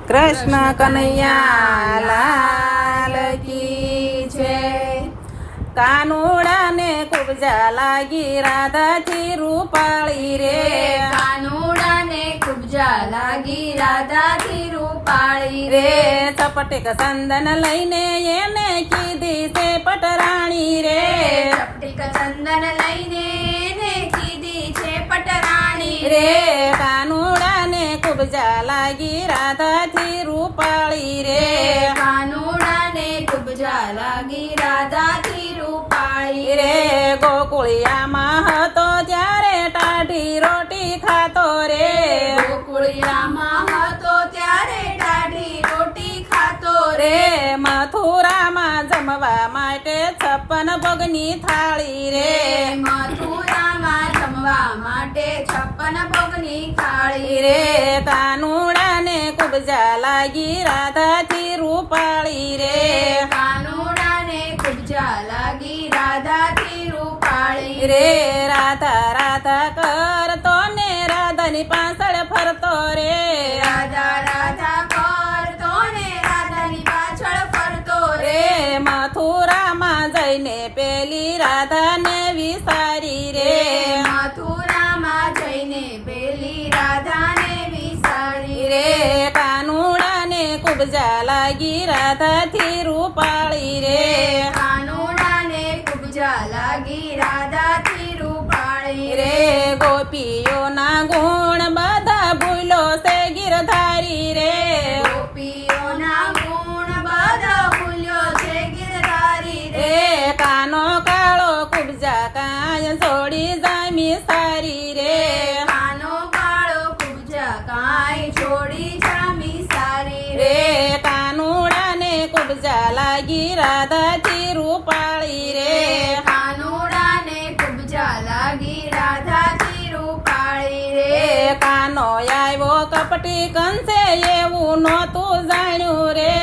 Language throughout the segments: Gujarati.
કૃષ્ણ કનૈયા લાલ કી જય। કાનુડાને ખૂબ લાગી રાધાથી રૂપાળી રે, કાનુડાને ખૂબ લાગી રાધાથી રૂપાળી રે ચપટીક ચંદન લઈને એને કીધી છે પટરાણી રે, ચપટીક ચંદન લઈને એને કીધી છે પટરાણી રે કાનુડાને ખૂબ લાગી રાધાથી રૂપાળી રે, કાનુડાને ખૂબ લાગી રાધાથી રૂપાળી રે ગોકુળિયામાં હતો ત્યારે ટાઢી રોટી ખાતો રે, ગોકુળિયામાં હતો ત્યારે ટાઢી રોટી ખાતો રે મથુરામાં જમવા માટે 56 ભોગની થાળી રે, મથુરામાં જમવા માટે 56 ભોગની થાળી રે કાનુડાને ખૂબ લાગી રાધાથી રૂપાળી રે, કાનુડાને ખૂબ લાગી રાધાથી રૂપાળી રે રાધા રાધા કરતો ને રાધાની પાછળ ફરતો રે, રાધા રાધા કરતો ને રાધાની પાછળ ફરતો રે મથુરામાં જઈને પેલી રાધાને વિસારી રે, મથુરામાં જઈને પેલી રાધાને વિસારી રે કાનુડાને ખૂબ લાગી રાધાથી રૂપાળી રે, કાનુડાને ખૂબ લાગી રાધાથી રૂપાળી રે ગોપીઓના ગુણ બધા ભૂલો છે ગિરધારી રે, ગોપીઓના ગુણ બધા ભૂલ્યો છે ગિરધારી રે કાનો કાળો ખૂબ કાય છોડી જામી સારી રે, કાનો કાળો ખૂબ કાંઈ છોડી જામી સારી રે કાનુડાને ખૂબ લાગી રાધાથી રૂપાળી રે, કાનુડાને ખૂબ લાગી રાધાથી રૂપાળી રે કાનો આવ્યો કપટી કંસે એવું નહોતું જાણ્યું રે,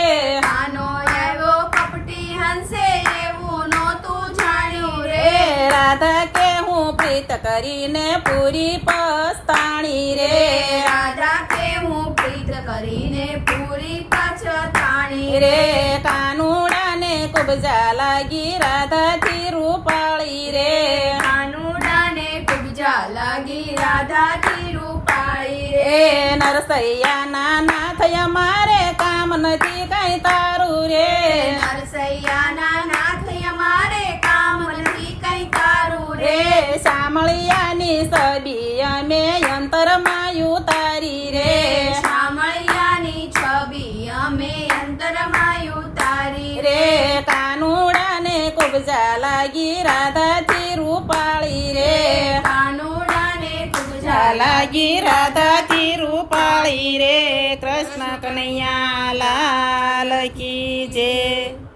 કાનો આવ્યો કપટી હંસે એવું નહોતું જાણ્યું રે રાધા કે હું પ્રીત કરીને પૂરી પસ્તાણી રે, રાધા કે હું પ્રીત કરીને પૂરી પછતાણી રે કાનુડાને ખૂબ લાગી રાધાથી રૂપાળી રે, કાનુડાને ખૂબ લાગી રાધાથી રૂપાળી એ નરસૈયાના નાથ અમારે કામ નથી કઈ તારું રે, નરસૈયાના નાથ અમારે કામ નથી કઈ તારું રે શામળિયાની છબી અમે અંતરમાં ઉતારી રે, શામળિયાની છબી અમે અંતરમાં ઉતારી રે કાનુડાને ખૂબ લાગી રાધાથી રૂપાળી રે, કાનુડાને ખૂબ લાગી રાધાથી રૂપાળી રે, કૃષ્ણ કનૈયા લાલ કી જય।